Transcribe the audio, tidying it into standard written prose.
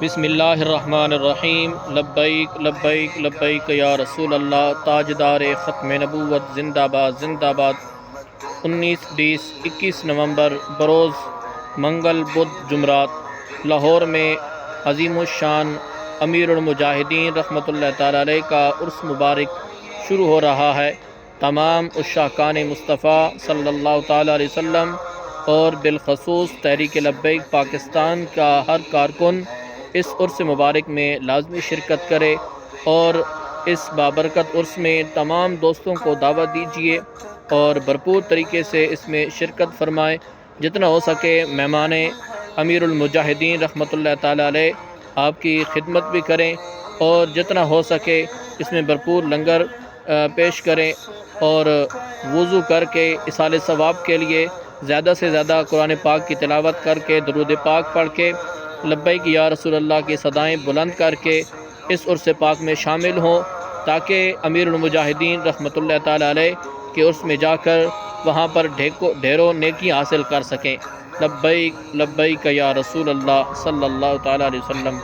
بسم اللہ الرحمن الرحیم۔ لبیک لبیک لبیک یا رسول اللہ۔ تاجدار ختم نبوت زندہ باد زندہ باد۔ 19-20-21 نومبر بروز منگل بدھ جمعرات لاہور میں عظیم الشان امیر المجاہدین رحمۃ اللہ تعالیٰ علیہ کا عرس مبارک شروع ہو رہا ہے۔ تمام عشاقان مصطفیٰ صلی اللہ تعالیٰ علیہ وسلم اور بالخصوص تحریک لبیک پاکستان کا ہر کارکن اس عرس مبارک میں لازمی شرکت کرے اور اس بابرکت عرس میں تمام دوستوں کو دعوت دیجیے اور بھرپور طریقے سے اس میں شرکت فرمائے۔ جتنا ہو سکے مہمان امیر المجاہدین رحمۃ اللہ تعالیٰ علیہ آپ کی خدمت بھی کریں اور جتنا ہو سکے اس میں بھرپور لنگر پیش کریں اور وضو کر کے اصال ثواب کے لیے زیادہ سے زیادہ قرآن پاک کی تلاوت کر کے درود پاک پڑھ کے لبیک یا رسول اللہ کی صدائیں بلند کر کے اس عرس پاک میں شامل ہوں تاکہ امیر المجاہدین رحمۃ اللہ تعالیٰ علیہ کے عرس میں جا کر وہاں پر ڈھیروں نیکی حاصل کر سکیں۔ لبیک لبیک یا رسول اللہ صلی اللہ تعالیٰ علیہ وسلم۔